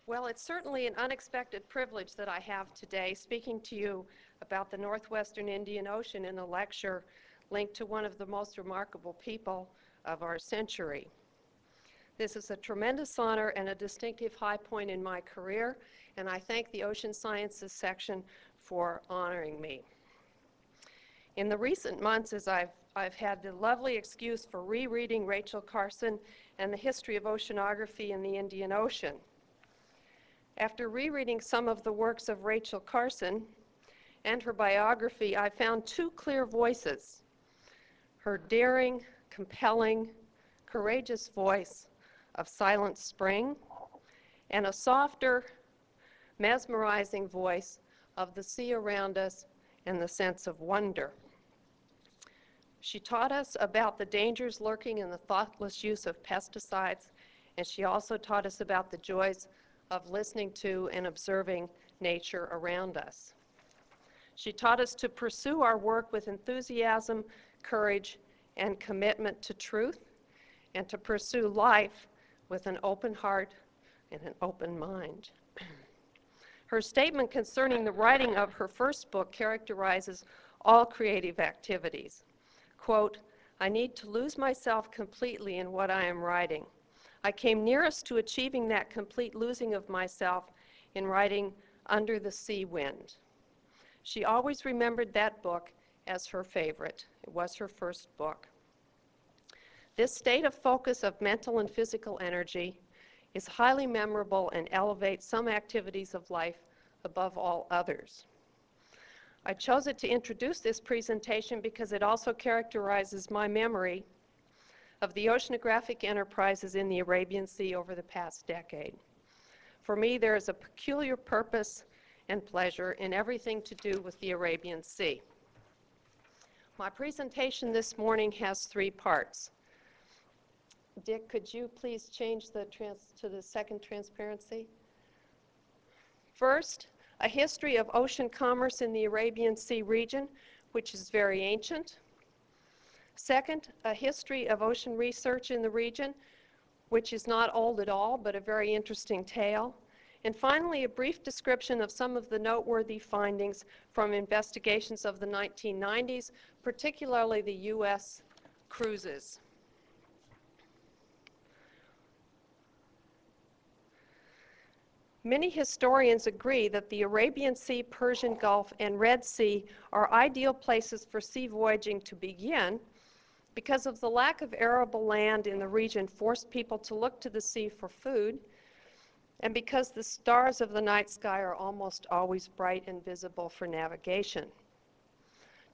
Well, it's certainly an unexpected privilege that I have today speaking to you about the Northwestern Indian Ocean in a lecture linked to one of the most remarkable people of our century. This is a tremendous honor and a distinctive high point in my career, and I thank the Ocean Sciences section for honoring me. In the recent months, as I've had the lovely excuse for rereading Rachel Carson and the history of oceanography in the Indian Ocean. After rereading some of the works of Rachel Carson and her biography, I found two clear voices: her daring, compelling, courageous voice of Silent Spring, and a softer, mesmerizing voice of the sea around us and the sense of wonder. She taught us about the dangers lurking in the thoughtless use of pesticides, and she also taught us about the joys of listening to and observing nature around us. She taught us to pursue our work with enthusiasm, courage, and commitment to truth, and to pursue life with an open heart and an open mind. Her statement concerning the writing of her first book characterizes all creative activities. Quote, "I need to lose myself completely in what I am writing. I came nearest to achieving that complete losing of myself in writing Under the Sea Wind." She always remembered that book as her favorite. It was her first book. This state of focus of mental and physical energy is highly memorable and elevates some activities of life above all others. I chose it to introduce this presentation because it also characterizes my memory of the oceanographic enterprises in the Arabian Sea over the past decade. For me, there is a peculiar purpose and pleasure in everything to do with the Arabian Sea. My presentation this morning has three parts. Dick, could you please change to the second transparency? First, a history of ocean commerce in the Arabian Sea region, which is very ancient. Second, a history of ocean research in the region, which is not old at all, but a very interesting tale. And finally, a brief description of some of the noteworthy findings from investigations of the 1990s, particularly the U.S. cruises. Many historians agree that the Arabian Sea, Persian Gulf, and Red Sea are ideal places for sea voyaging to begin, because of the lack of arable land in the region forced people to look to the sea for food, and because the stars of the night sky are almost always bright and visible for navigation.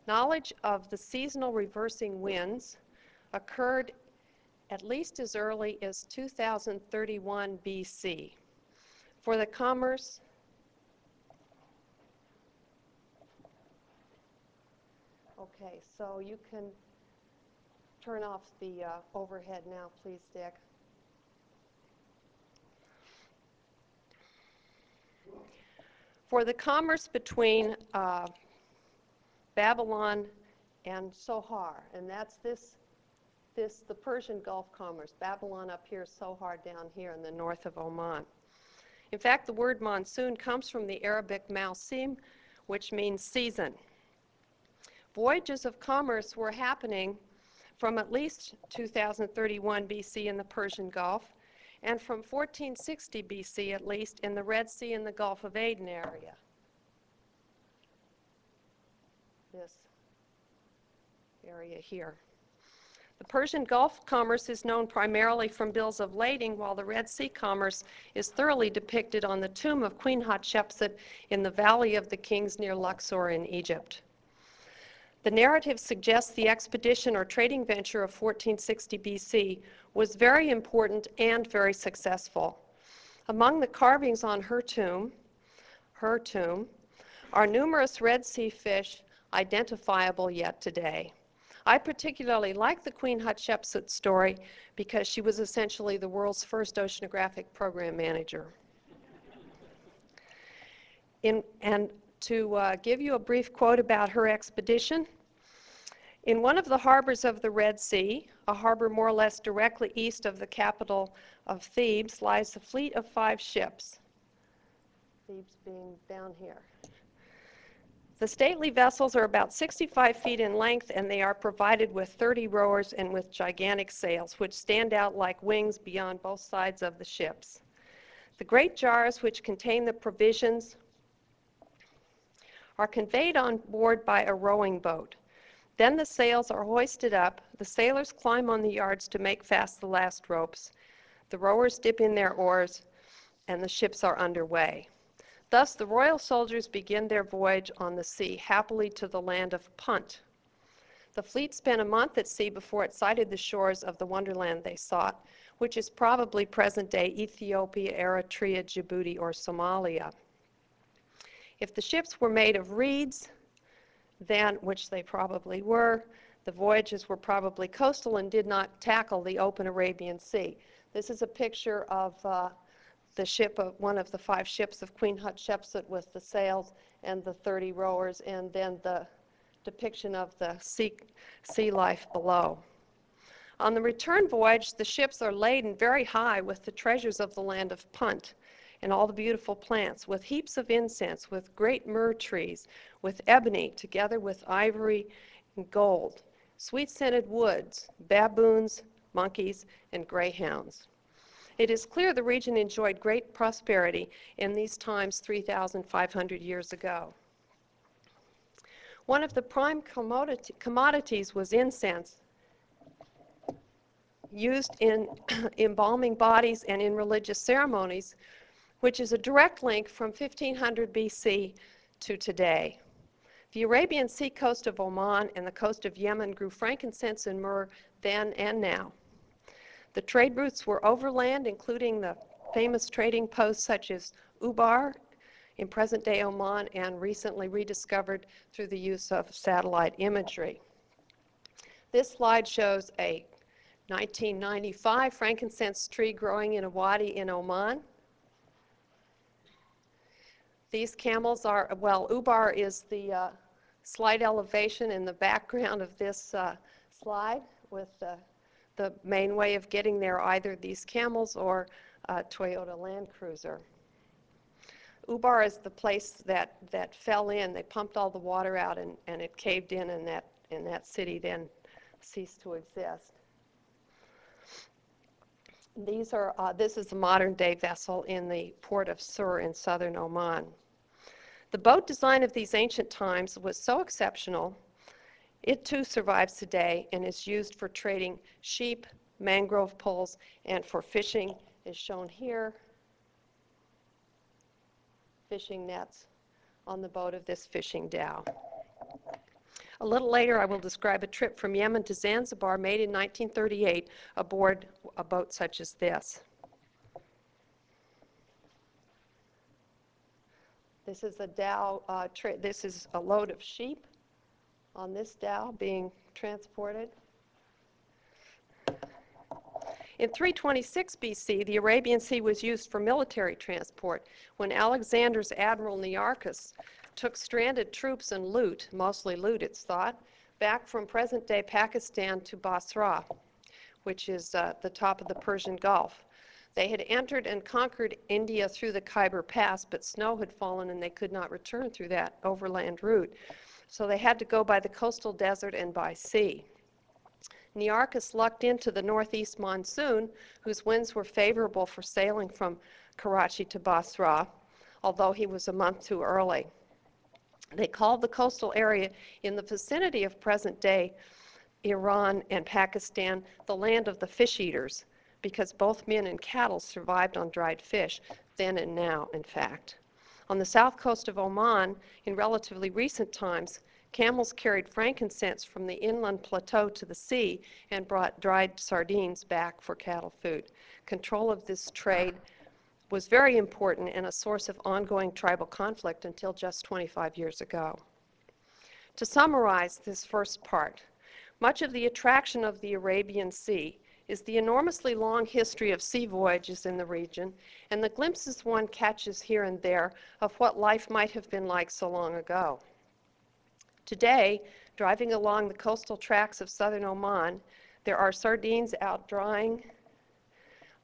Knowledge of the seasonal reversing winds occurred at least as early as 2031 BC. For the commerce, okay, so you can turn off the overhead now, please, Dick. For the commerce between Babylon and Sohar, and that's the Persian Gulf commerce. Babylon up here, Sohar down here in the north of Oman. In fact, the word monsoon comes from the Arabic mausim, which means season. Voyages of commerce were happening from at least 2031 BC in the Persian Gulf, and from 1460 BC at least in the Red Sea and the Gulf of Aden area. This area here. The Persian Gulf commerce is known primarily from bills of lading, while the Red Sea commerce is thoroughly depicted on the tomb of Queen Hatshepsut in the Valley of the Kings near Luxor in Egypt. The narrative suggests the expedition or trading venture of 1460 BC was very important and very successful. Among the carvings on her tomb, are numerous Red Sea fish identifiable yet today. I particularly like the Queen Hatshepsut story because she was essentially the world's first oceanographic program manager. And to give you a brief quote about her expedition, in one of the harbors of the Red Sea, a harbor more or less directly east of the capital of Thebes, lies a fleet of 5 ships. Thebes being down here. The stately vessels are about 65 feet in length, and they are provided with 30 rowers and with gigantic sails, which stand out like wings beyond both sides of the ships. The great jars which contain the provisions are conveyed on board by a rowing boat. Then the sails are hoisted up, the sailors climb on the yards to make fast the last ropes, the rowers dip in their oars, and the ships are underway. Thus the royal soldiers begin their voyage on the sea, happily to the land of Punt. The fleet spent a month at sea before it sighted the shores of the wonderland they sought, which is probably present-day Ethiopia, Eritrea, Djibouti, or Somalia. If the ships were made of reeds, then, which they probably were, the voyages were probably coastal and did not tackle the open Arabian Sea. This is a picture of the ship of one of the 5 ships of Queen Hatshepsut with the sails and the 30 rowers, and then the depiction of the sea life below. On the return voyage, the ships are laden very high with the treasures of the land of Punt and all the beautiful plants, with heaps of incense, with great myrrh trees, with ebony, together with ivory and gold, sweet-scented woods, baboons, monkeys, and greyhounds. It is clear the region enjoyed great prosperity in these times 3,500 years ago. One of the prime commodities was incense, used in embalming bodies and in religious ceremonies, which is a direct link from 1500 BC to today. The Arabian Sea coast of Oman and the coast of Yemen grew frankincense and myrrh then and now. The trade routes were overland, including the famous trading posts such as Ubar in present-day Oman and recently rediscovered through the use of satellite imagery. This slide shows a 1995 frankincense tree growing in a wadi in Oman. These camels are, well, Ubar is the slight elevation in the background of this slide with the main way of getting there, either these camels or a Toyota Land Cruiser. Ubar is the place that fell in. They pumped all the water out and it caved in, and that city then ceased to exist. This is a modern-day vessel in the port of Sur in southern Oman. The boat design of these ancient times was so exceptional, it too survives today and is used for trading sheep, mangrove poles, and for fishing, as shown here, fishing nets on the boat of this fishing dhow. A little later, I will describe a trip from Yemen to Zanzibar made in 1938 aboard a boat such as this. This is a dhow, this is a load of sheep on this dhow being transported. In 326 BC, the Arabian Sea was used for military transport when Alexander's admiral Nearchus took stranded troops and loot, mostly loot it's thought, back from present-day Pakistan to Basra, which is the top of the Persian Gulf. They had entered and conquered India through the Khyber Pass, but snow had fallen and they could not return through that overland route. So they had to go by the coastal desert and by sea. Nearchus lucked into the northeast monsoon, whose winds were favorable for sailing from Karachi to Basra, although he was a month too early. They called the coastal area in the vicinity of present-day Iran and Pakistan the land of the fish eaters, because both men and cattle survived on dried fish, then and now, in fact. On the south coast of Oman, in relatively recent times, camels carried frankincense from the inland plateau to the sea and brought dried sardines back for cattle food. Control of this trade was very important and a source of ongoing tribal conflict until just 25 years ago. To summarize this first part, much of the attraction of the Arabian Sea is the enormously long history of sea voyages in the region and the glimpses one catches here and there of what life might have been like so long ago. Today, driving along the coastal tracks of southern Oman, there are sardines out drying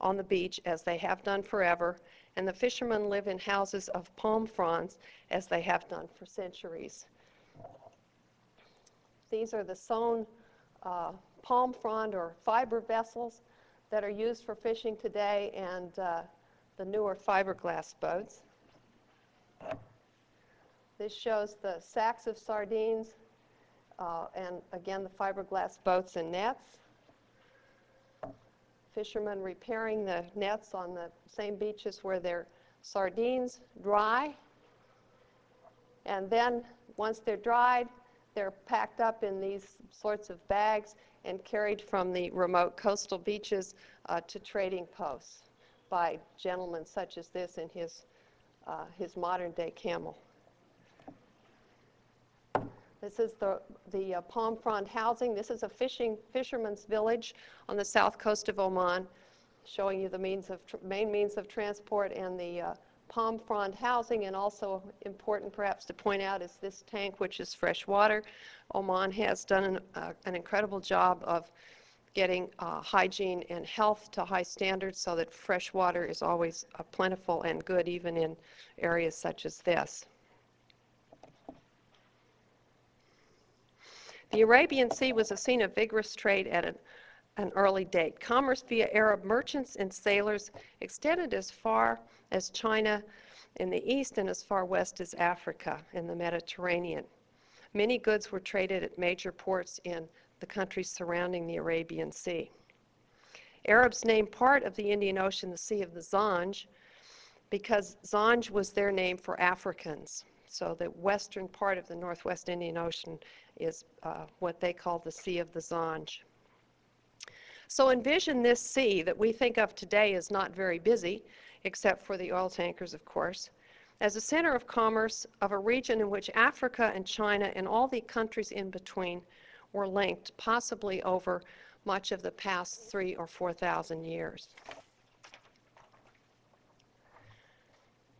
on the beach as they have done forever, and the fishermen live in houses of palm fronds as they have done for centuries. These are the sewn palm frond or fiber vessels that are used for fishing today, and the newer fiberglass boats. This shows the sacks of sardines and again the fiberglass boats and nets. Fishermen repairing the nets on the same beaches where their sardines dry. And then once they're dried, they're packed up in these sorts of bags and carried from the remote coastal beaches to trading posts by gentlemen such as this in his modern-day camel. This is the palm frond housing. This is a fisherman's village on the south coast of Oman, showing you the main means of transport and the palm frond housing. And also important perhaps to point out is this tank, which is fresh water. Oman has done an incredible job of getting hygiene and health to high standards so that fresh water is always plentiful and good even in areas such as this. The Arabian Sea was a scene of vigorous trade at an early date. Commerce via Arab merchants and sailors extended as far as China in the east and as far west as Africa in the Mediterranean. Many goods were traded at major ports in the countries surrounding the Arabian Sea. Arabs named part of the Indian Ocean the Sea of the Zanj because Zanj was their name for Africans. So the western part of the Northwest Indian Ocean is what they call the Sea of the Zanj. So envision this sea that we think of today as not very busy, except for the oil tankers, of course, as a center of commerce of a region in which Africa and China and all the countries in between were linked, possibly over much of the past 3,000 or 4,000 years.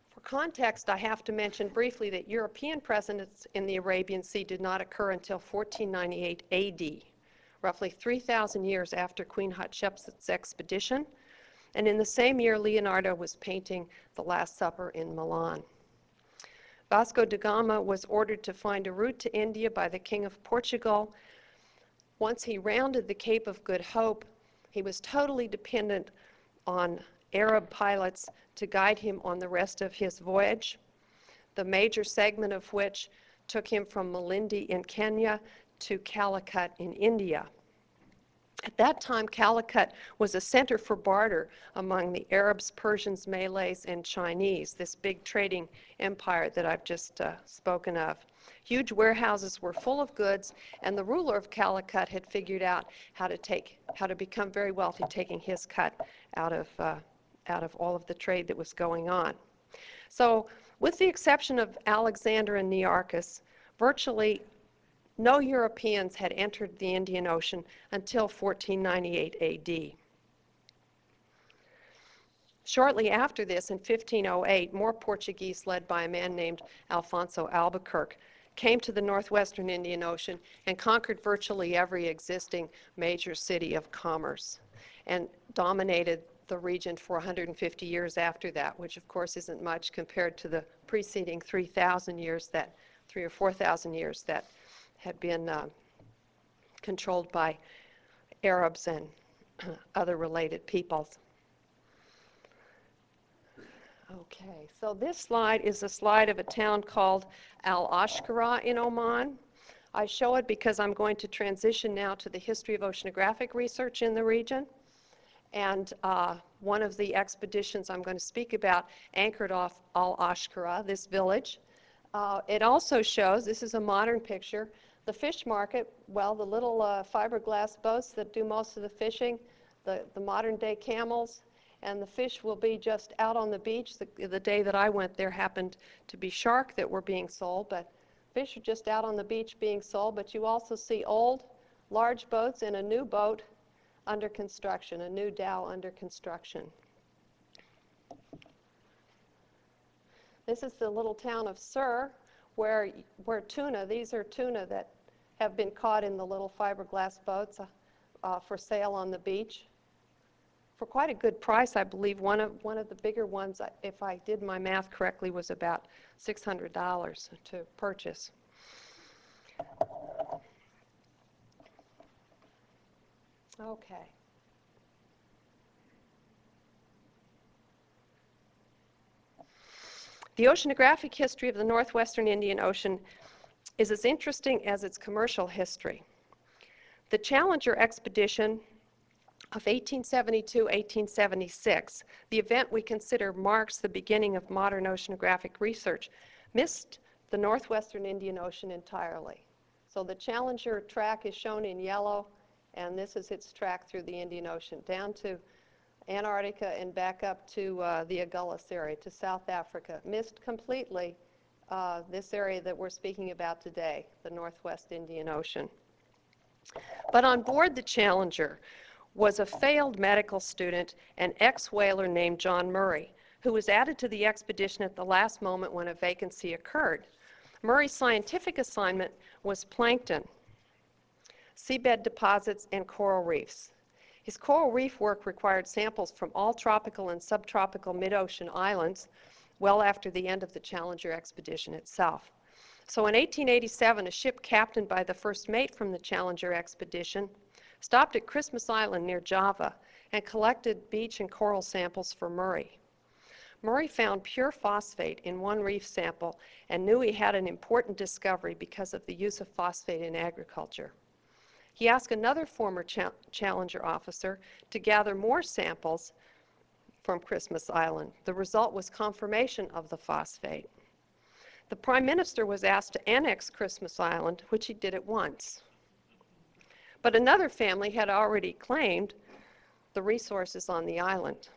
For context, I have to mention briefly that European presence in the Arabian Sea did not occur until 1498 AD, roughly 3,000 years after Queen Hatshepsut's expedition, and in the same year Leonardo was painting The Last Supper in Milan. Vasco da Gama was ordered to find a route to India by the King of Portugal. Once he rounded the Cape of Good Hope, he was totally dependent on Arab pilots to guide him on the rest of his voyage, the major segment of which took him from Malindi in Kenya to Calicut in India. At that time, Calicut was a center for barter among the Arabs, Persians, Malays, and Chinese, this big trading empire that I've just spoken of. Huge warehouses were full of goods, and the ruler of Calicut had figured out how to become very wealthy, taking his cut out of all of the trade that was going on. So, with the exception of Alexander and Nearchus, virtually no Europeans had entered the Indian Ocean until 1498 AD. Shortly after this, in 1508, more Portuguese, led by a man named Alfonso Albuquerque, came to the northwestern Indian Ocean and conquered virtually every existing major city of commerce and dominated the region for 150 years after that, which of course isn't much compared to the preceding 3,000 years, that 3,000 or 4,000 years that had been controlled by Arabs and other related peoples. Okay, so this slide is a slide of a town called Al-Ashqara in Oman. I show it because I'm going to transition now to the history of oceanographic research in the region. And one of the expeditions I'm going to speak about anchored off Al-Ashqara, this village. It also shows, this is a modern picture, the fish market, well, the little fiberglass boats that do most of the fishing, the modern day camels, and the fish will be just out on the beach. The day that I went there happened to be shark that were being sold, but fish are just out on the beach being sold. But you also see old, large boats and a new boat under construction, a new dhow under construction. This is the little town of Sur, where tuna, these are tuna that have been caught in the little fiberglass boats for sale on the beach. for quite a good price, I believe. One of the bigger ones, if I did my math correctly, was about $600 to purchase. Okay. The oceanographic history of the northwestern Indian Ocean is as interesting as its commercial history. The Challenger expedition of 1872-1876, the event we consider marks the beginning of modern oceanographic research, missed the northwestern Indian Ocean entirely. So the Challenger track is shown in yellow, and this is its track through the Indian Ocean, down to Antarctica and back up to the Agulhas area, to South Africa. Missed completely this area that we're speaking about today, the Northwest Indian Ocean. But on board the Challenger was a failed medical student, an ex-whaler named John Murray, who was added to the expedition at the last moment when a vacancy occurred. Murray's scientific assignment was plankton, seabed deposits, and coral reefs. His coral reef work required samples from all tropical and subtropical mid-ocean islands well after the end of the Challenger expedition itself. So in 1887, a ship captained by the first mate from the Challenger expedition stopped at Christmas Island near Java and collected beach and coral samples for Murray. Murray found pure phosphate in one reef sample and knew he had an important discovery because of the use of phosphate in agriculture. He asked another former Challenger officer to gather more samples from Christmas Island. The result was confirmation of the phosphate. The Prime Minister was asked to annex Christmas Island, which he did at once. But another family had already claimed the resources on the island.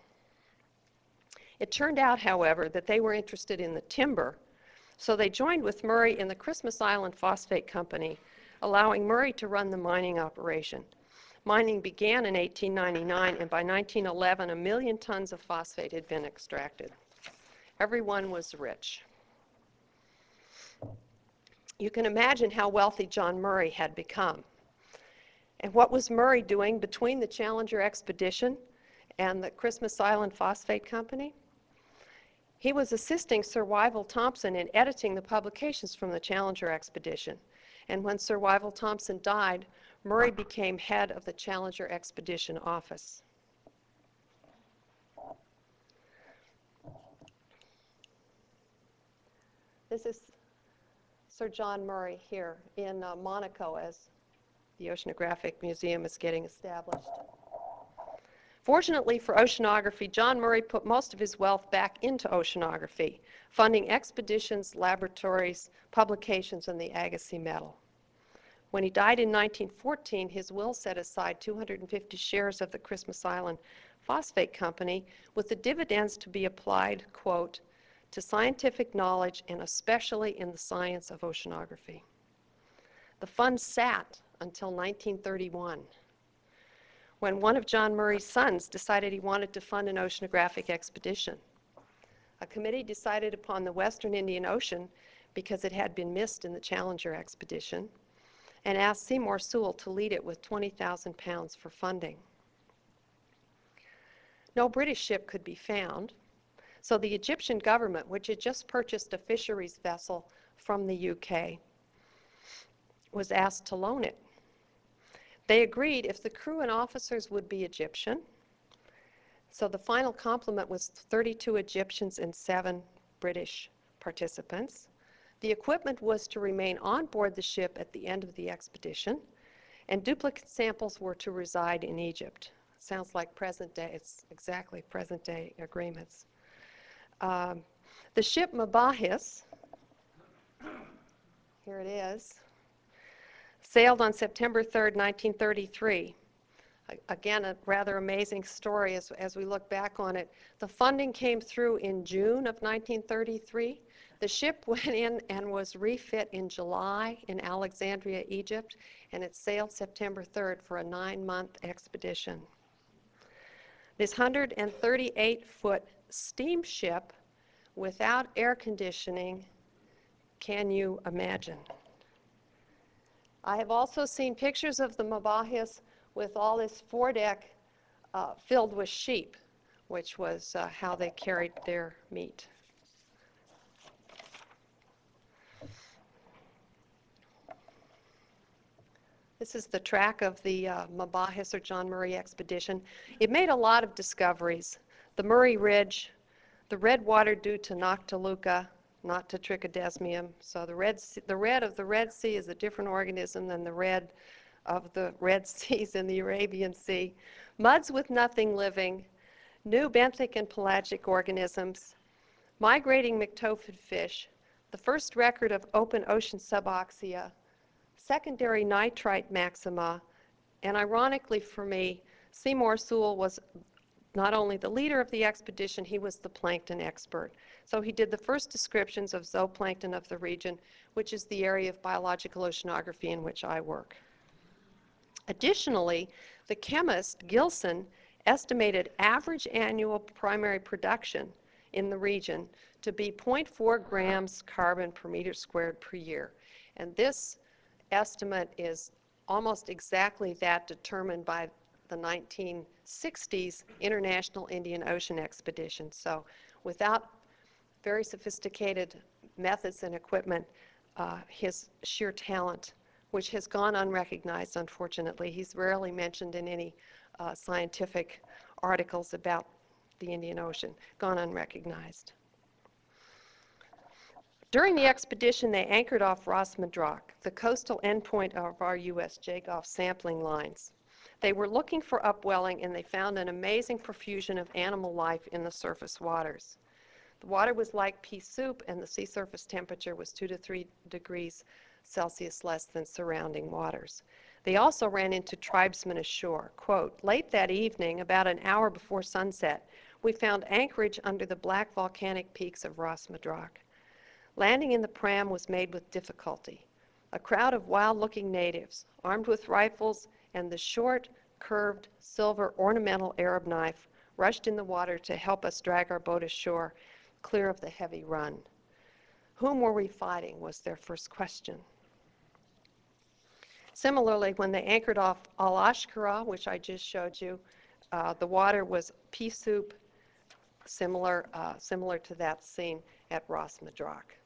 It turned out, however, that they were interested in the timber, so they joined with Murray in the Christmas Island Phosphate Company, allowing Murray to run the mining operation. Mining began in 1899, and by 1911, 1 million tons of phosphate had been extracted. Everyone was rich. You can imagine how wealthy John Murray had become. And what was Murray doing between the Challenger expedition and the Christmas Island Phosphate Company? He was assisting Sir Wyville Thomson in editing the publications from the Challenger expedition. And when Sir Wyville Thomson died, Murray became head of the Challenger Expedition Office. This is Sir John Murray here in Monaco as the Oceanographic Museum is getting established. Fortunately for oceanography, John Murray put most of his wealth back into oceanography, funding expeditions, laboratories, publications, and the Agassiz Medal. When he died in 1914, his will set aside 250 shares of the Christmas Island Phosphate Company, with the dividends to be applied, quote, to scientific knowledge and especially in the science of oceanography. The fund sat until 1931, when one of John Murray's sons decided he wanted to fund an oceanographic expedition. A committee decided upon the Western Indian Ocean because it had been missed in the Challenger expedition, and asked Seymour Sewell to lead it with 20,000 pounds for funding. No British ship could be found, so the Egyptian government, which had just purchased a fisheries vessel from the UK, was asked to loan it. They agreed if the crew and officers would be Egyptian. So the final complement was 32 Egyptians and 7 British participants. The equipment was to remain on board the ship at the end of the expedition, and duplicate samples were to reside in Egypt. Sounds like present day, it's exactly present day agreements. The ship Mabahis, here it is, sailed on September 3rd, 1933. Again, a rather amazing story as we look back on it. The funding came through in June of 1933. The ship went in and was refit in July in Alexandria, Egypt, and it sailed September 3rd for a 9-month expedition. This 138-foot steamship without air conditioning, can you imagine? I have also seen pictures of the Mabahis with all this foredeck filled with sheep, which was how they carried their meat. This is the track of the Mabahis or John Murray expedition. It made a lot of discoveries. The Murray Ridge, the red water due to Noctiluca, not to Trichodesmium. So the red of the Red Sea is a different organism than the red of the Red Seas in the Arabian Sea. Muds with nothing living, new benthic and pelagic organisms, migrating myctophid fish, the first record of open ocean suboxia, secondary nitrite maxima, and ironically for me, Seymour Sewell was not only the leader of the expedition, he was the plankton expert. So he did the first descriptions of zooplankton of the region, which is the area of biological oceanography in which I work. Additionally, the chemist Gilson estimated average annual primary production in the region to be 0.4 grams carbon per meter squared per year. And this estimate is almost exactly that determined by the 1960s International Indian Ocean Expedition. So without very sophisticated methods and equipment, his sheer talent, which has gone unrecognized, unfortunately. He's rarely mentioned in any scientific articles about the Indian Ocean, gone unrecognized. During the expedition, they anchored off Ras Madrak, the coastal endpoint of our U.S. Jagoff sampling lines. They were looking for upwelling, and they found an amazing profusion of animal life in the surface waters. The water was like pea soup, and the sea surface temperature was 2 to 3 degrees Celsius less than surrounding waters. They also ran into tribesmen ashore. Quote, late that evening, about an hour before sunset, we found anchorage under the black volcanic peaks of Ras Madrak. Landing in the pram was made with difficulty. A crowd of wild-looking natives, armed with rifles and the short, curved, silver ornamental Arab knife, rushed in the water to help us drag our boat ashore, clear of the heavy run. Whom were we fighting was their first question. Similarly, when they anchored off Al-Ashkara, which I just showed you, the water was pea soup, similar to that scene at Ras Madrak.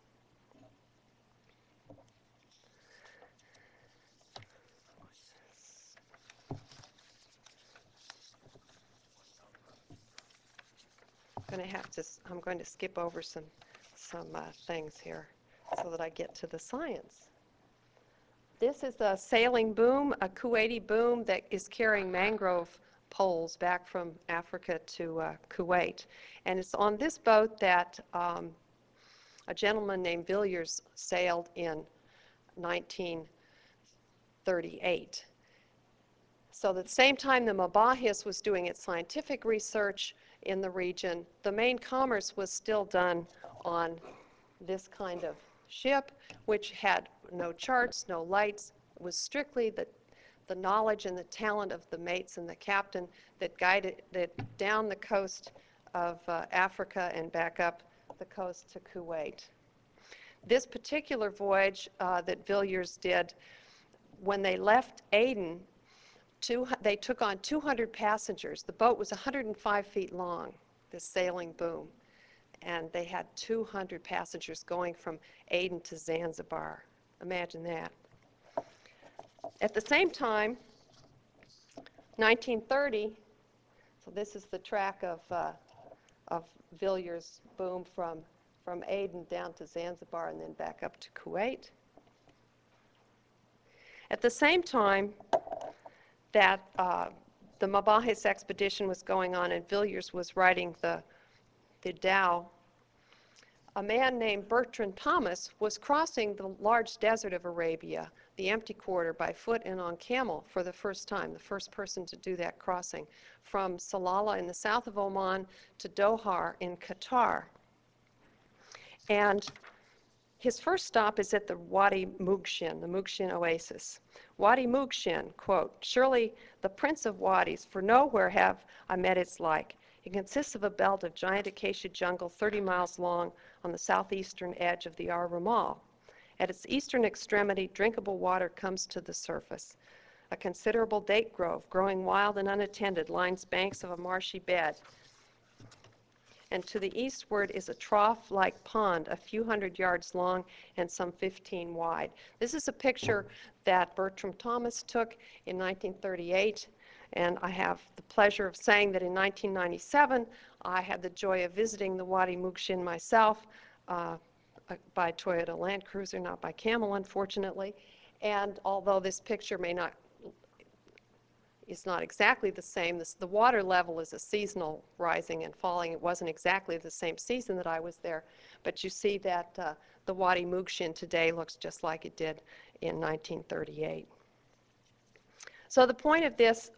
I'm going to skip over some things here so that I get to the science. This is a sailing boom, a Kuwaiti boom that is carrying mangrove poles back from Africa to Kuwait. And it's on this boat that a gentleman named Villiers sailed in 1938. So at the same time the Mabahis was doing its scientific research in the region, the main commerce was still done on this kind of ship, which had no charts, no lights. It was strictly the knowledge and the talent of the mates and the captain that guided it down the coast of Africa and back up the coast to Kuwait. This particular voyage that Villiers did, when they left Aden, they took on 200 passengers. The boat was 105 feet long, this sailing boom, and they had 200 passengers going from Aden to Zanzibar. Imagine that. At the same time, 1930, so this is the track of Villiers' boom from Aden down to Zanzibar and then back up to Kuwait. At the same time that the Mabahis expedition was going on and Villiers was writing the Tao, a man named Bertrand Thomas was crossing the large desert of Arabia, the empty quarter, by foot and on camel for the first time, the first person to do that crossing, from Salalah in the south of Oman to Doha in Qatar. And his first stop is at the Wadi Mugshin, the Mugshin oasis. Wadi Mugshin, quote, surely the prince of wadis, for nowhere have I met its like. It consists of a belt of giant acacia jungle 30 miles long on the southeastern edge of the Ar Ramal. At its eastern extremity, drinkable water comes to the surface. A considerable date grove, growing wild and unattended, lines banks of a marshy bed. And to the eastward is a trough-like pond a few hundred yards long and some 15 wide. This is a picture that Bertram Thomas took in 1938, and I have the pleasure of saying that in 1997 I had the joy of visiting the Wadi Mukshin myself by Toyota Land Cruiser, not by Camel, unfortunately. And although this picture is not exactly the same, the water level is a seasonal rising and falling. It wasn't exactly the same season that I was there, but you see that the Wadi Mukshin today looks just like it did in 1938. So the point of this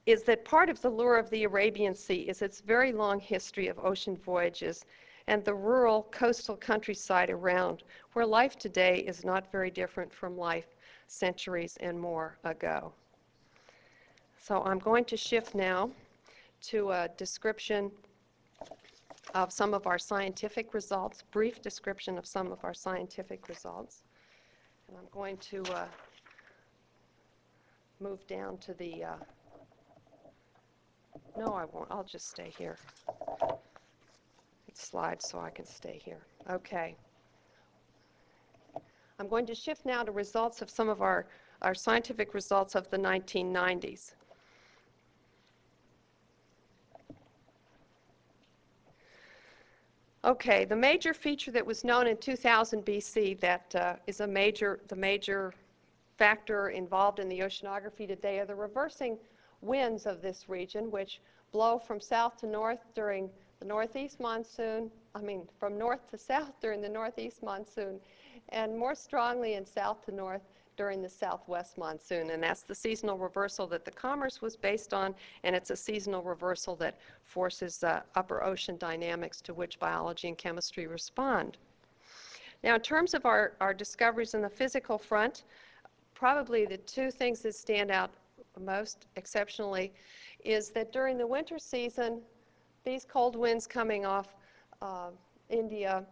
is that part of the lure of the Arabian Sea is its very long history of ocean voyages and the rural coastal countryside around, where life today is not very different from life centuries and more ago. So I'm going to shift now to a description of some of our scientific results, brief description of some of our scientific results. And I'm going to move down to the, no I won't, I'll just stay here. It slides so I can stay here. Okay. I'm going to shift now to results of some of our scientific results of the 1990s. Okay, the major feature that was known in 2000 BC that is the major factor involved in the oceanography today are the reversing winds of this region, which blow from south to north during the northeast monsoon, from north to south during the northeast monsoon, and more strongly in south to north during the southwest monsoon. And that's the seasonal reversal that the commerce was based on, and it's a seasonal reversal that forces upper ocean dynamics to which biology and chemistry respond. Now, in terms of our discoveries in the physical front, probably the two things that stand out most exceptionally is that during the winter season, these cold winds coming off India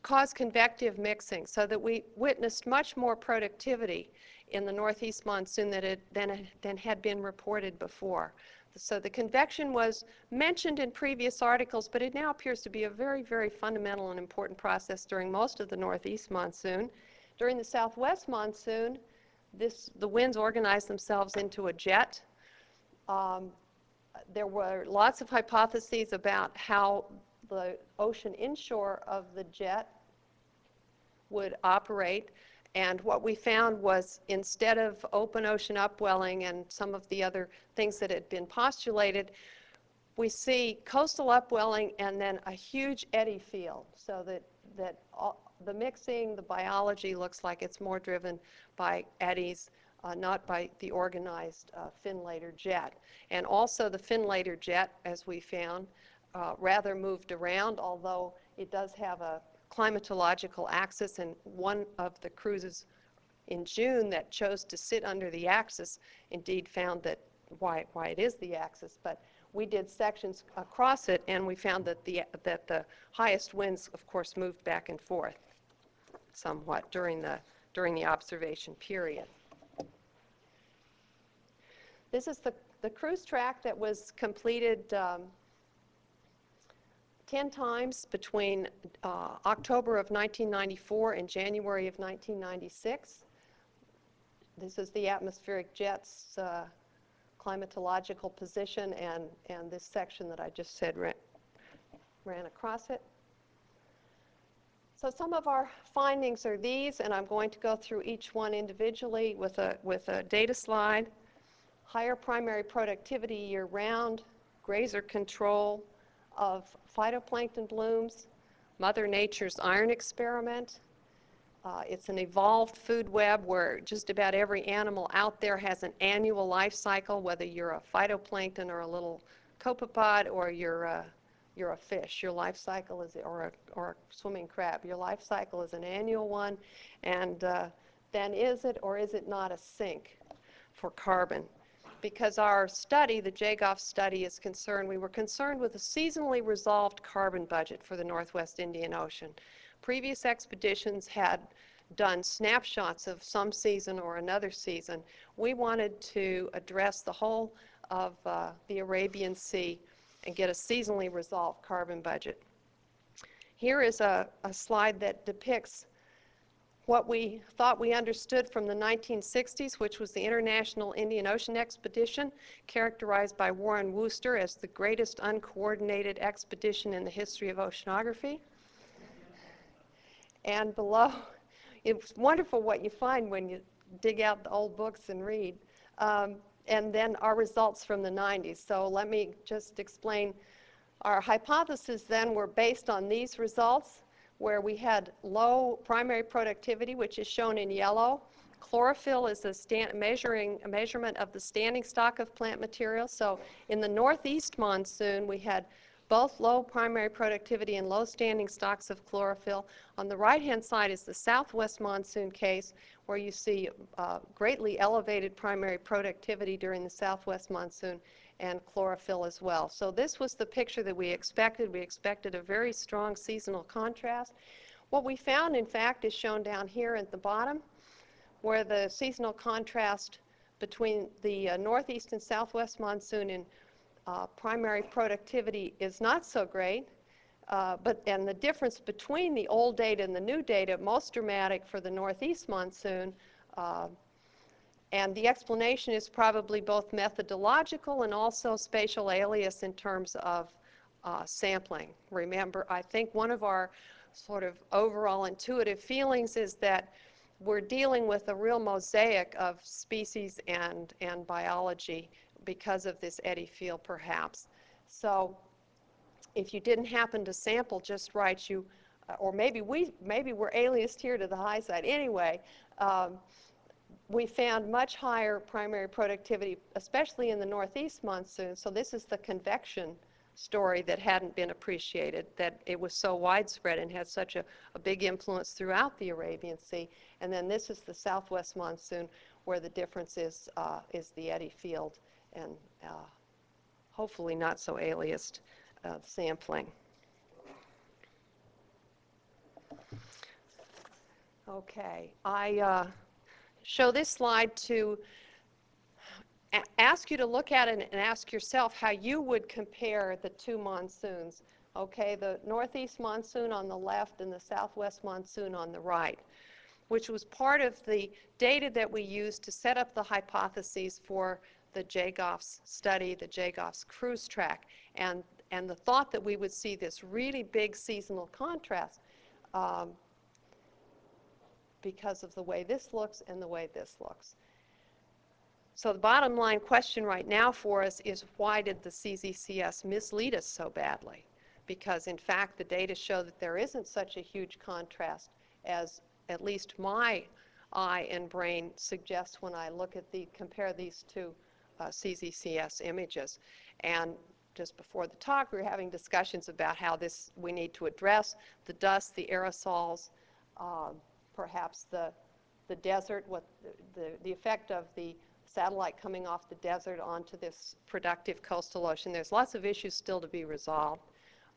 caused convective mixing, so that we witnessed much more productivity in the northeast monsoon than had been reported before. So the convection was mentioned in previous articles, but it now appears to be a very, very fundamental and important process during most of the northeast monsoon. During the southwest monsoon, the winds organized themselves into a jet. There were lots of hypotheses about how the ocean inshore of the jet would operate, and what we found was, instead of open ocean upwelling and some of the other things that had been postulated, we see coastal upwelling and then a huge eddy field, so that the mixing, the biology looks like it's more driven by eddies, not by the organized fin-later jet. And also the fin-later jet, as we found, rather moved around, although it does have a climatological axis, and one of the cruises in June that chose to sit under the axis indeed found that why it is the axis, but we did sections across it, and we found that the highest winds, of course, moved back and forth somewhat during the observation period. This is the cruise track that was completed 10 times between October of 1994 and January of 1996. This is the atmospheric jet's climatological position, and this section that I just said ran across it. So some of our findings are these, and I'm going to go through each one individually with a data slide. Higher primary productivity year-round, grazer control of phytoplankton blooms, Mother Nature's iron experiment. It's an evolved food web where just about every animal out there has an annual life cycle, whether you're a phytoplankton or a little copepod, or you're a fish. Your life cycle is, or a swimming crab. Your life cycle is an annual one, and then is it or is it not a sink for carbon? Because our study, the JGOF study, is concerned, we were concerned with a seasonally resolved carbon budget for the Northwest Indian Ocean. Previous expeditions had done snapshots of some season or another season. We wanted to address the whole of the Arabian Sea and get a seasonally resolved carbon budget. Here is a slide that depicts what we thought we understood from the 1960s, which was the International Indian Ocean Expedition, characterized by Warren Wooster as the greatest uncoordinated expedition in the history of oceanography. And below, it's wonderful what you find when you dig out the old books and read. And then our results from the 90s. So let me just explain. Our hypotheses then were based on these results, where we had low primary productivity, which is shown in yellow. Chlorophyll is a measurement of the standing stock of plant material. So in the northeast monsoon, we had both low primary productivity and low standing stocks of chlorophyll. On the right-hand side is the southwest monsoon case, where you see greatly elevated primary productivity during the southwest monsoon and chlorophyll as well. So this was the picture that we expected. We expected a very strong seasonal contrast. What we found, in fact, is shown down here at the bottom, where the seasonal contrast between the northeast and southwest monsoon in primary productivity is not so great, and the difference between the old data and the new data, most dramatic for the northeast monsoon, and the explanation is probably both methodological and also spatial alias in terms of sampling. Remember, I think one of our sort of overall intuitive feelings is that we're dealing with a real mosaic of species and biology because of this eddy field, perhaps. So if you didn't happen to sample just right, you, or maybe we're aliased here to the high side. Anyway, we found much higher primary productivity, especially in the northeast monsoon. So this is the convection story that hadn't been appreciated, that it was so widespread and had such a big influence throughout the Arabian Sea. And then this is the southwest monsoon, where the difference is the eddy field and hopefully not so aliased sampling. Okay, I show this slide to ask you to look at it and ask yourself how you would compare the two monsoons. Okay, the northeast monsoon on the left and the southwest monsoon on the right, which was part of the data that we used to set up the hypotheses for the JGOFS study, the JGOFS cruise track, and the thought that we would see this really big seasonal contrast because of the way this looks and the way this looks. So the bottom line question right now for us is, why did the CZCS mislead us so badly? Because in fact the data show that there isn't such a huge contrast as at least my eye and brain suggests when I look at compare these two CZCS images. And just before the talk, we were having discussions about how we need to address the dust, the aerosols, perhaps the desert, the effect of the satellite coming off the desert onto this productive coastal ocean. There's lots of issues still to be resolved.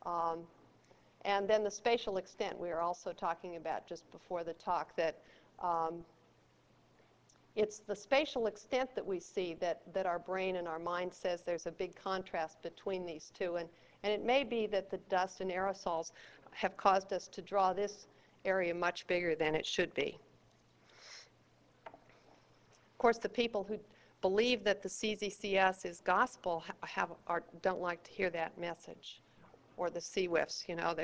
And then the spatial extent we were also talking about just before the talk, that it's the spatial extent that we see that our brain and our mind says there's a big contrast between these two. And it may be that the dust and aerosols have caused us to draw this area much bigger than it should be. Of course, the people who believe that the CZCS is gospel don't like to hear that message, or the CWIFs, you know,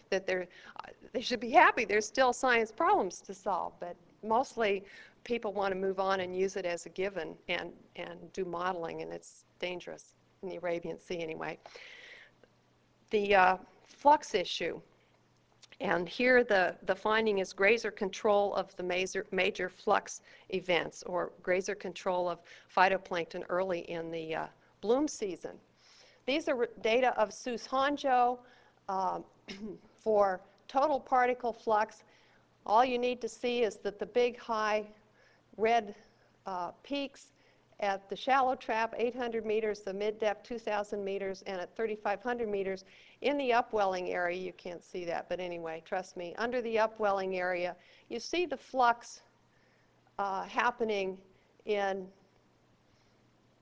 they should be happy. There's still science problems to solve, but mostly people want to move on and use it as a given and do modeling, and it's dangerous in the Arabian Sea anyway. The flux issue. And here the finding is grazer control of the major flux events, or grazer control of phytoplankton early in the bloom season. These are data of Sus Honjo for total particle flux. All you need to see is that the big high red peaks At the shallow trap, 800 meters, the mid-depth, 2,000 meters, and at 3,500 meters, in the upwelling area, you can't see that, but anyway, trust me, under the upwelling area, you see the flux happening in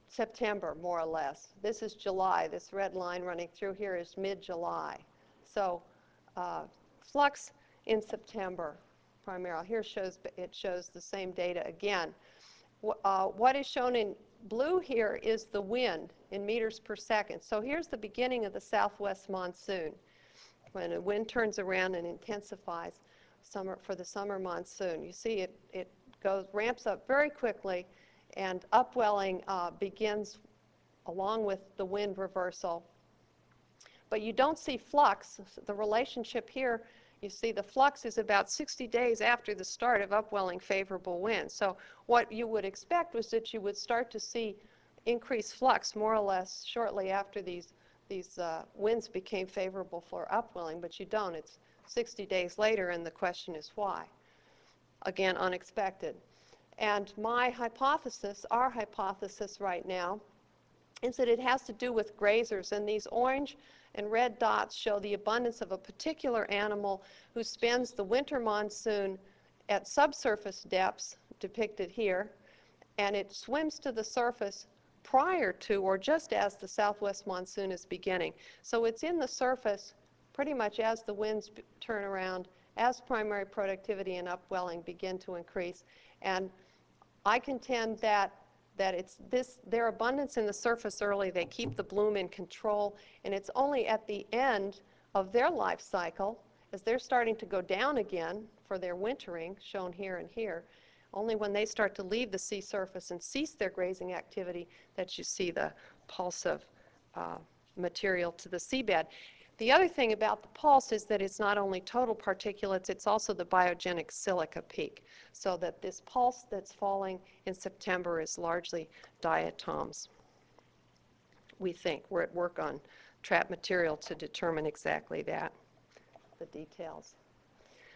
September, more or less. This is July. This red line running through here is mid-July. So flux in September, primarily. Here it shows the same data again. What is shown in blue here is the wind in meters per second. So here's the beginning of the southwest monsoon, when the wind turns around and intensifies for the summer monsoon. You see it ramps up very quickly, and upwelling begins along with the wind reversal. But you don't see flux. The relationship here, you see the flux is about 60 days after the start of upwelling favorable winds. So what you would expect was that you would start to see increased flux more or less shortly after these winds became favorable for upwelling, but you don't. It's 60 days later, and the question is why. Again, unexpected. And my hypothesis, our hypothesis right now, is that it has to do with grazers, and these orange and red dots show the abundance of a particular animal who spends the winter monsoon at subsurface depths, depicted here, and it swims to the surface prior to or just as the southwest monsoon is beginning. So it's in the surface pretty much as the winds turn around, as primary productivity and upwelling begin to increase. And I contend that it's their abundance in the surface early, they keep the bloom in control, and it's only at the end of their life cycle, as they're starting to go down again for their wintering, shown here and here, only when they start to leave the sea surface and cease their grazing activity that you see the pulse of material to the seabed. The other thing about the pulse is that it's not only total particulates, it's also the biogenic silica peak, so that this pulse that's falling in September is largely diatoms. We think we're at work on trap material to determine exactly that, the details.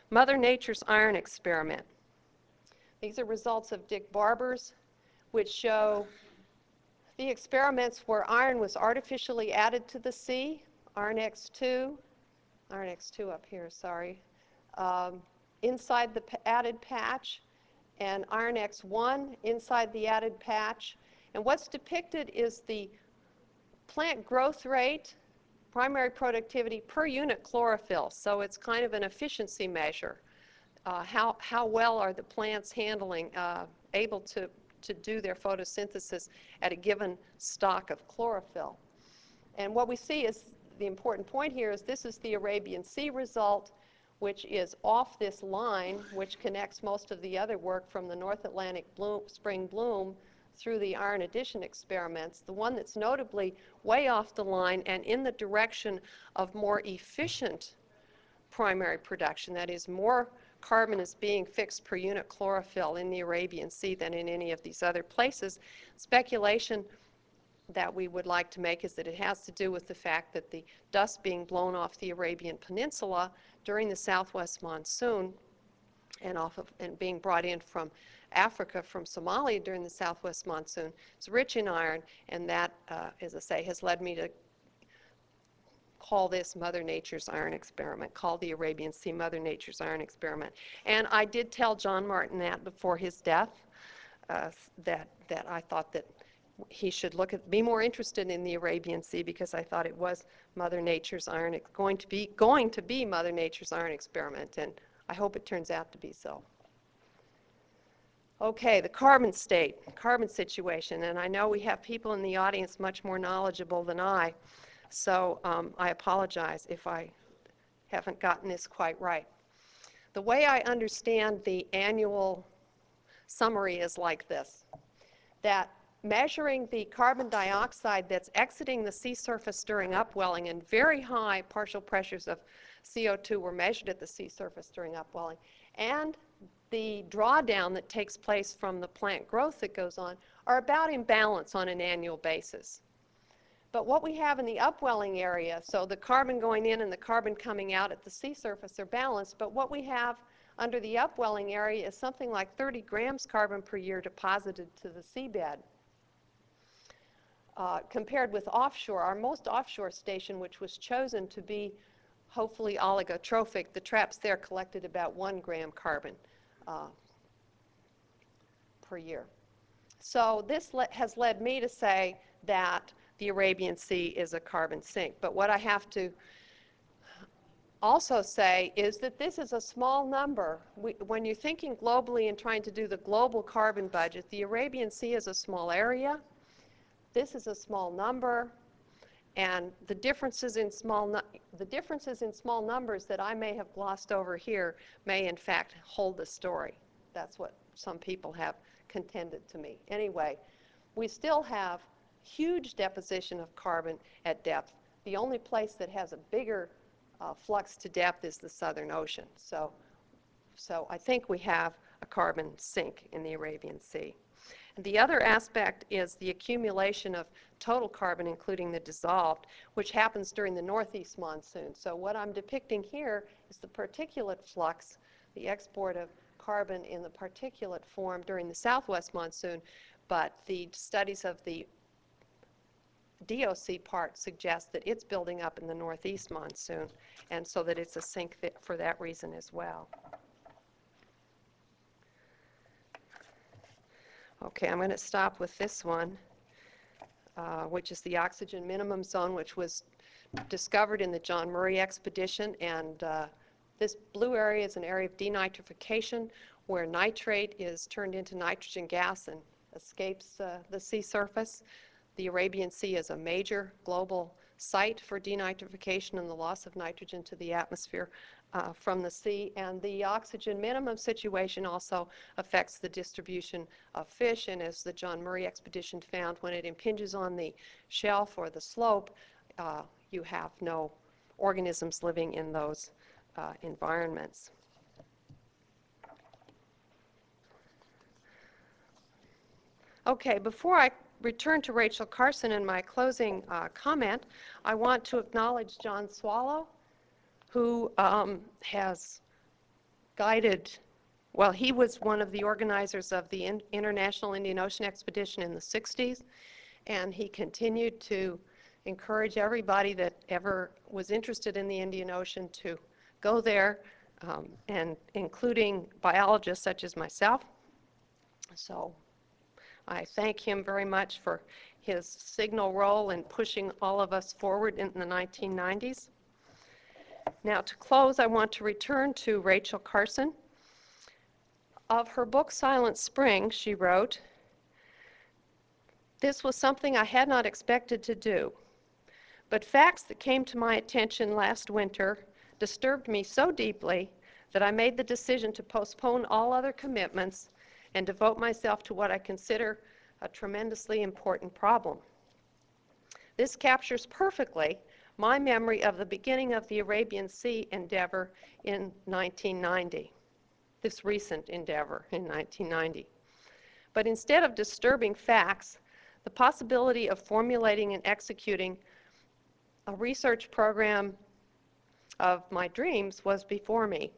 Mother Nature's iron experiment. These are results of Dick Barber's, which show the experiments where iron was artificially added to the sea. RNX2 up here, sorry, inside the added patch, and RNX1 inside the added patch. And what's depicted is the plant growth rate, primary productivity per unit chlorophyll. So it's kind of an efficiency measure. How well are the plants handling, able to do their photosynthesis at a given stock of chlorophyll. And what we see is, the important point here is this is the Arabian Sea result, which is off this line, which connects most of the other work from the North Atlantic spring bloom through the iron addition experiments. The one that's notably way off the line and in the direction of more efficient primary production, that is, more carbon is being fixed per unit chlorophyll in the Arabian Sea than in any of these other places. Speculation that we would like to make is that it has to do with the fact that the dust being blown off the Arabian Peninsula during the southwest monsoon and being brought in from Africa, from Somalia during the southwest monsoon, is rich in iron, and that, as I say, has led me to call this Mother Nature's iron experiment, call the Arabian Sea Mother Nature's iron experiment. And I did tell John Martin that before his death, that I thought that he should be more interested in the Arabian Sea, because I thought it was Mother Nature's iron, going to be Mother Nature's iron experiment, and I hope it turns out to be so. Okay, the carbon state, carbon situation, and I know we have people in the audience much more knowledgeable than I, so I apologize if I haven't gotten this quite right. The way I understand the annual summary is like this, that measuring the carbon dioxide that's exiting the sea surface during upwelling, and very high partial pressures of CO2 were measured at the sea surface during upwelling, and the drawdown that takes place from the plant growth that goes on are about in balance on an annual basis. But what we have in the upwelling area, so the carbon going in and the carbon coming out at the sea surface are balanced, but what we have under the upwelling area is something like 30 grams carbon per year deposited to the seabed. compared with offshore, our most offshore station, which was chosen to be hopefully oligotrophic, the traps there collected about 1 gram carbon per year. So this has led me to say that the Arabian Sea is a carbon sink. But what I have to also say is that this is a small number. When you're thinking globally and trying to do the global carbon budget, the Arabian Sea is a small area. This is a small number. And the differences in small numbers that I may have glossed over here may in fact hold the story. That's what some people have contended to me. Anyway, we still have huge deposition of carbon at depth. The only place that has a bigger flux to depth is the Southern Ocean. So I think we have a carbon sink in the Arabian Sea. And the other aspect is the accumulation of total carbon, including the dissolved, which happens during the northeast monsoon. So what I'm depicting here is the particulate flux, the export of carbon in the particulate form during the southwest monsoon, but the studies of the DOC part suggest that it's building up in the northeast monsoon, and so that it's a sink for that reason as well. Okay, I'm going to stop with this one, which is the oxygen minimum zone, which was discovered in the John Murray expedition. And this blue area is an area of denitrification where nitrate is turned into nitrogen gas and escapes the sea surface. The Arabian Sea is a major global site for denitrification and the loss of nitrogen to the atmosphere from the sea. And the oxygen minimum situation also affects the distribution of fish. And as the John Murray expedition found, when it impinges on the shelf or the slope, you have no organisms living in those environments. Okay, before I return to Rachel Carson in my closing comment, I want to acknowledge John Swallow, who has guided, well, he was one of the organizers of the International Indian Ocean Expedition in the 60s, and he continued to encourage everybody that ever was interested in the Indian Ocean to go there, and including biologists such as myself. So I thank him very much for his signal role in pushing all of us forward in the 1990s. Now, to close, I want to return to Rachel Carson. Of her book, Silent Spring, she wrote, "This was something I had not expected to do, but facts that came to my attention last winter disturbed me so deeply that I made the decision to postpone all other commitments and devote myself to what I consider a tremendously important problem. This captures perfectly my memory of the beginning of the Arabian Sea endeavor in 1990, this recent endeavor in 1990. But instead of disturbing facts, the possibility of formulating and executing a research program of my dreams was before me.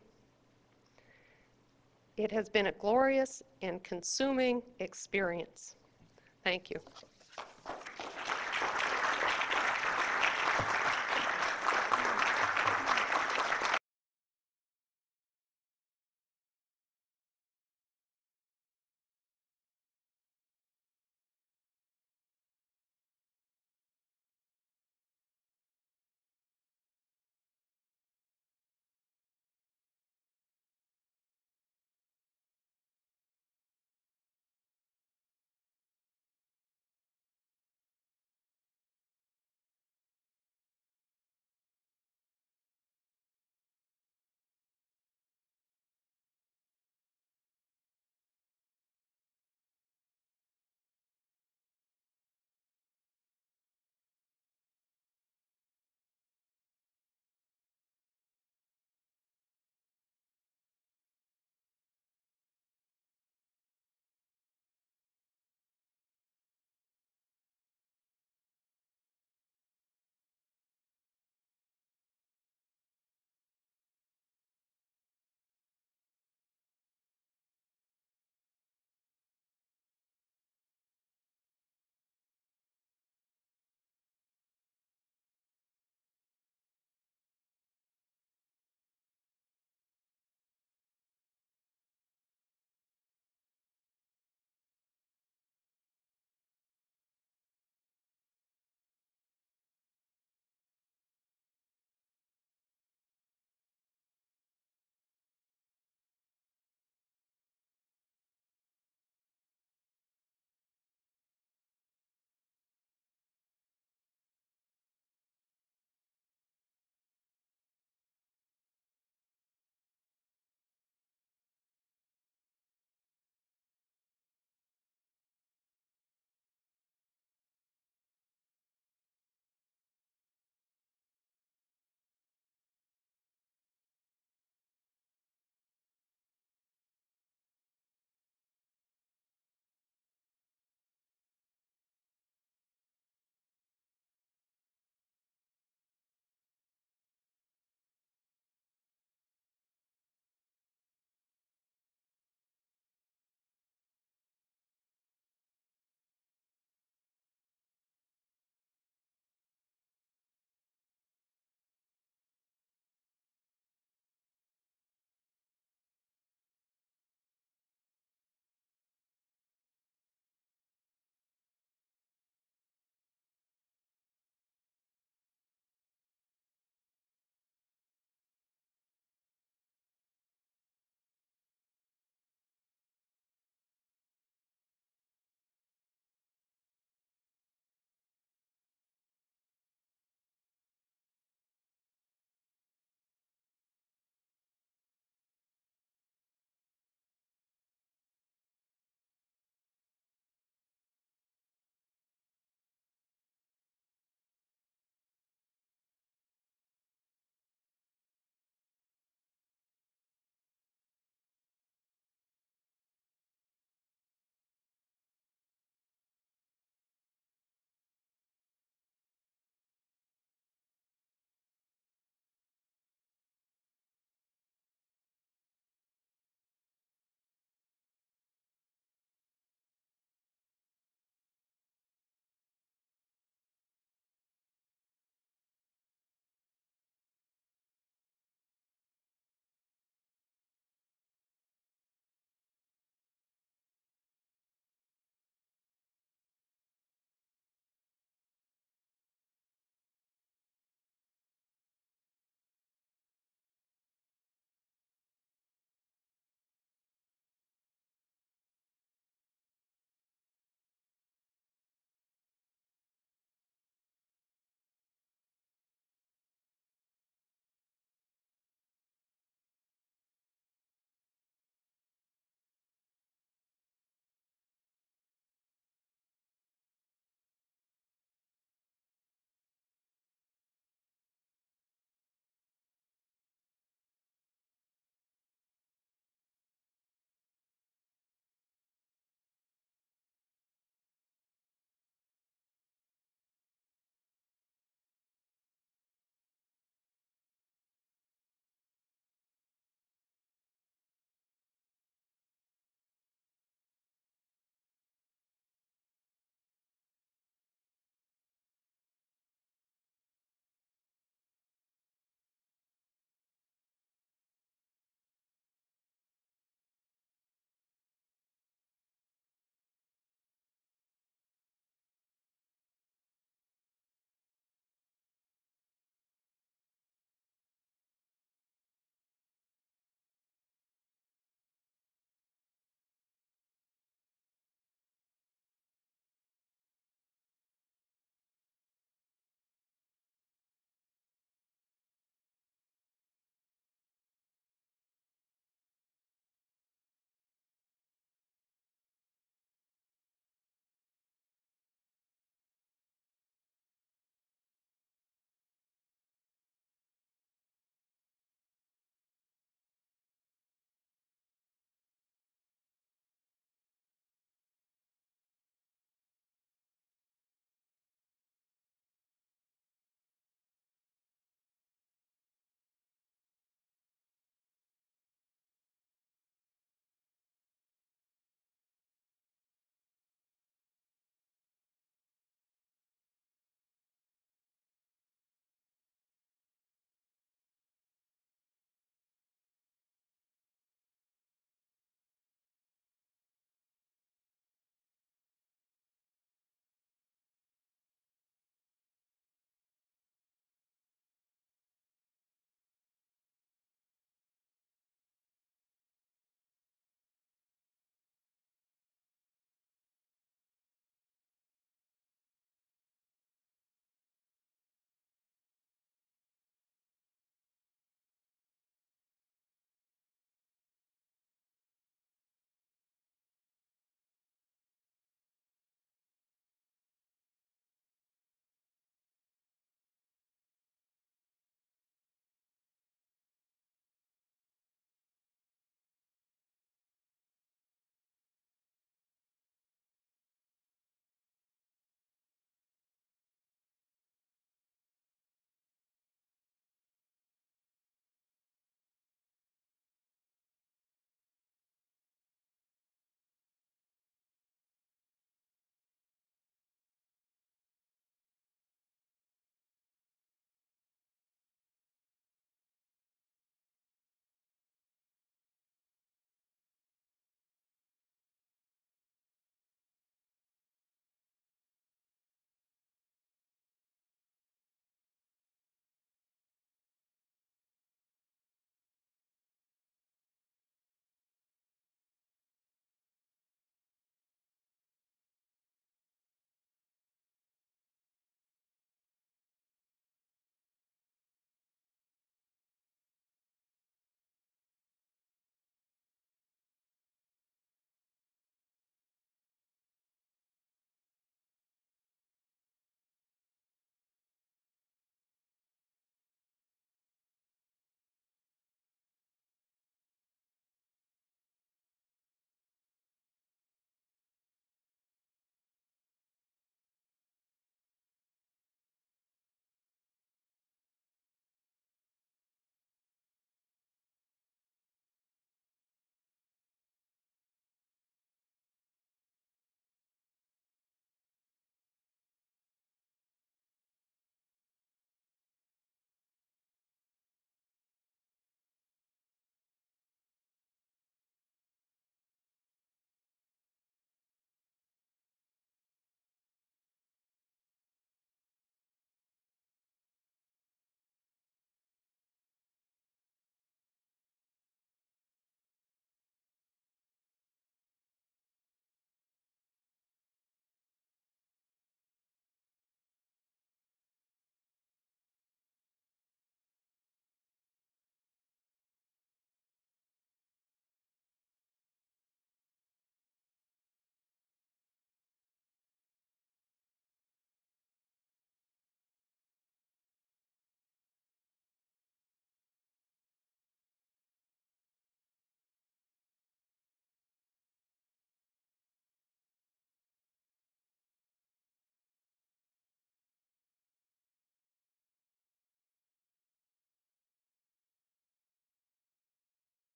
It has been a glorious and consuming experience." Thank you.